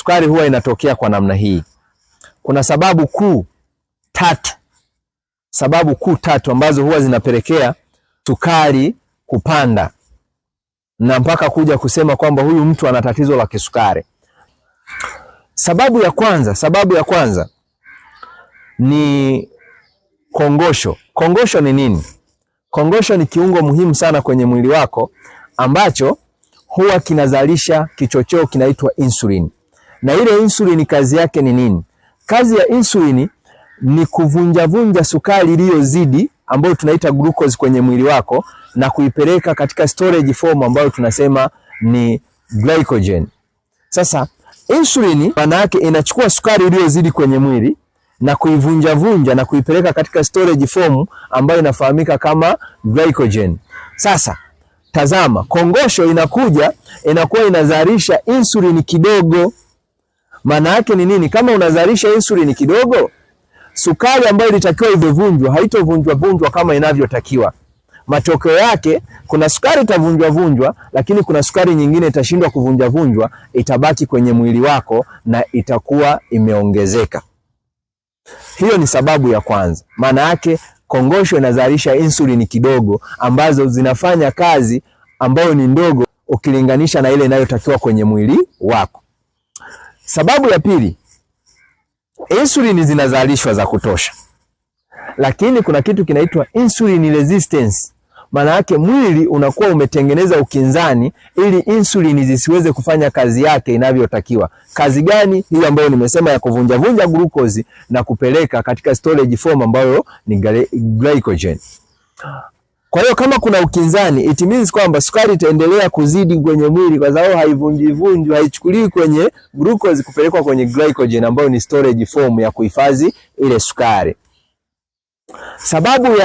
sukari huwa inatokea kwa namna hii. Kuna sababu kuu tatu ambazo huwa zinapelekea sukari kupanda na mpaka kuja kusema kwamba huyu mtu ana tatizo la kisukari. Sababu ya kwanza ni kongosho. Kongosho ni nini? Kongosho ni kiungo muhimu sana kwenye mwili wako ambacho huwa kinazalisha kichocheo kinaitwa insulin. Na ile insulin kazi yake ni nini? Kazi ya insulin ni kuvunja sukari iliyozidi ambayo tunaita glucose kwenye mwili wako na kuipeleka katika storage form ambayo tunasema ni glycogen. Sasa insulin maana yake inachukua sukari iliyozidi kwenye mwili na kuivunja na kuipeleka katika storage form ambayo inafahamika kama glycogen. Sasa tazama, kongosho inakuwa inazalisha insulin kidogo. Maana yake ni nini? Kama unazalisha insulin kidogo, sukari ambayo ilitakiwa ivunjwe haitovunjwa kama inavyotakiwa. Matokeo yake kuna sukari itavunjwa, lakini kuna sukari nyingine itashindwa kuvunjwa, itabaki kwenye mwili wako na itakuwa imeongezeka. Hiyo ni sababu ya kwanza. Maana yake kongosho inazalisha insulin kidogo ambazo zinafanya kazi ambayo ni ndogo ukilinganisha na ile inayotakiwa kwenye mwili wako. Sababu ya pili, insulin zinazalishwa za kutosha, lakini kuna kitu kinaitwa insulin resistance. Maana yake mwili unakuwa umetengeneza ukinzani ili insulin zisiweze kufanya kazi yake inavyotakiwa. Kazi gani? Hiyo ambayo nimesema ya kuvunja glucose na kupeleka katika storage form ambayo ni glycogen. Kwa hiyo kama kuna ukinzani, it means kwamba sukari itaendelea kuzidi kwenye mwili kwa sababu haivunjwi, haichukuliwi kwenye glucose kupelekwa kwenye glycogen ambayo ni storage form ya kuhifadhi ile sukari. Sababu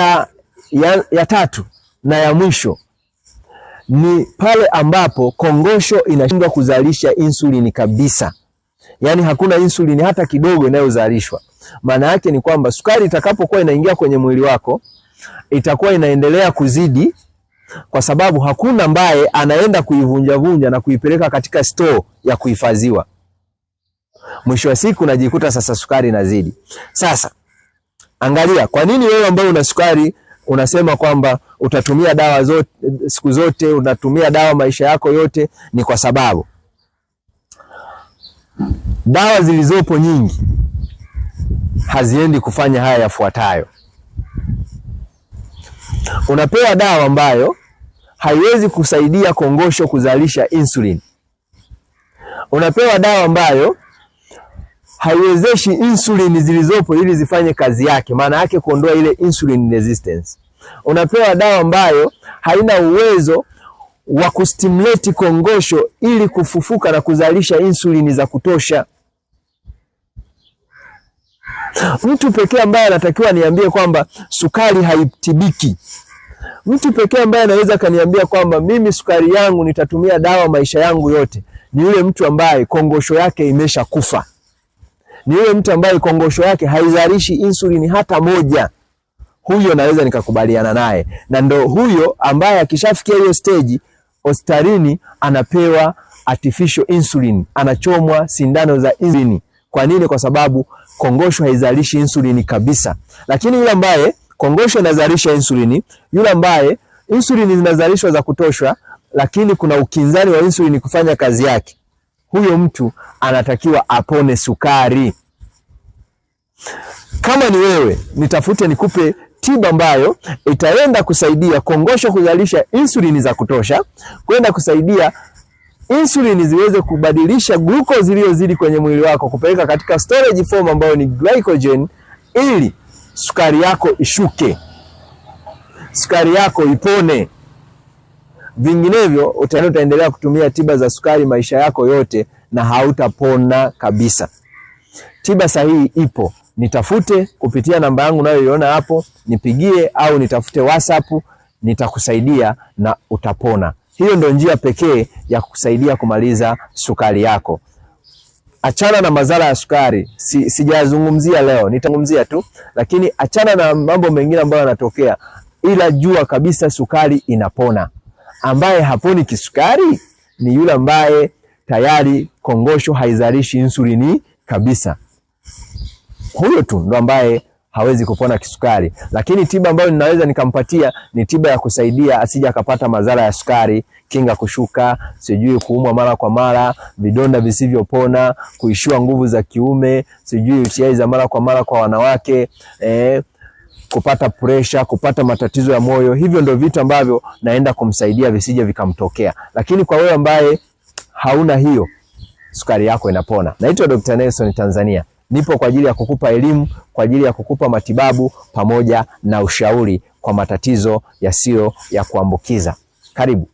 ya tatu na ya mwisho ni pale ambapo kongosho inashindwa kuzalisha insulin kabisa. Yaani hakuna insulin hata kidogo inayozalishwa. Maana yake ni kwamba sukari itakapokuwa inaingia kwenye mwili wako itakuwa inaendelea kuzidi kwa sababu hakuna ambaye anaenda kuivunja na kuipeleka katika store ya kuhifadhiwa. Mwisho wa siku unajikuta sasa sukari inazidi. Sasa angalia, kwa nini wewe ambao una sukari unasema kwamba utatumia dawa zote siku zote, unatumia dawa maisha yako yote? Ni kwa sababu dawa zilizopo nyingi haziendi kufanya haya yafuatayo. Unapewa dawa ambayo haiwezi kusaidia kongosho kuzalisha insulin. Unapewa dawa ambayo haiwezeshi insulin zilizopo ili zifanye kazi yake, maana yake kuondoa ile insulin resistance. Unapewa dawa ambayo haina uwezo wa kustimulate kongosho ili kufufuka na kuzalisha insulin za kutosha. Mtu pekee ambaye anatakiwa niambie kwamba sukari haitibiki, mtu pekee ambaye anaweza kaniambia kwamba mimi sukari yangu nitatumia dawa maisha yangu yote, ni yule mtu ambaye kongosho yake imesha kufa. Ni yule mtu ambaye kongosho yake haizalishi insulin hata moja. Huyo naweza nikakubaliana naye. Na ndo huyo ambaye akishafikia hiyo stage, hospitalini anapewa artificial insulin, anachomwa sindano za insulin. Kwa nini? Kwa sababu kongosho haizalishi insulin kabisa. Lakini yule ambaye kongosho inazalisha insulin, yule ambaye insulin zinazalishwa za kutosha, lakini kuna ukinzani wa insulin kufanya kazi yake, huyo mtu anatakiwa apone sukari. Kama ni wewe, nitafute nikupe tiba ambayo itaenda kusaidia kongosho kuzalisha insulin za kutosha, kwenda kusaidia insulin ziweze kubadilisha glucose iliyozidi kwenye mwili wako kupeleka katika storage form ambayo ni glycogen, ili sukari yako ishuke, sukari yako ipone. Vinginevyo utaendelea kutumia tiba za sukari maisha yako yote na hautapona kabisa. Tiba sahihi ipo. Nitafute kupitia namba yangu unayoiona hapo, nipigie au nitafute WhatsApp, nitakusaidia na utapona. Hiyo ndio njia pekee ya kukusaidia kumaliza sukari yako. Achana na madhara ya sukari. Sijazungumzia leo, nitazungumzia tu, lakini achana na mambo mengine ambayo yanatokea, ila jua kabisa sukari inapona. Ambaye haponi kisukari ni yule ambaye tayari kongosho haizalishi insulini kabisa. Huyo tu ndo ambaye hawezi kupona kisukari. Lakini tiba ambayo ninaweza nikampatia ni tiba ya kusaidia asije akapata madhara ya sukari, kinga kushuka, sijui kuumwa mara kwa mara, vidonda visivyopona, kuishiwa nguvu za kiume, sijui UTI za mara kwa mara kwa wanawake, kupata pressure, kupata matatizo ya moyo. Hivyo ndio vitu ambavyo naenda kumsaidia visije vikamtokea. Lakini kwa wewe ambaye hauna hiyo, sukari yako inapona. Naitwa Dr. Nelson Tanzania. Nipo kwa ajili ya kukupa elimu, kwa ajili ya kukupa matibabu pamoja na ushauri kwa matatizo yasiyo ya kuambukiza. Karibu.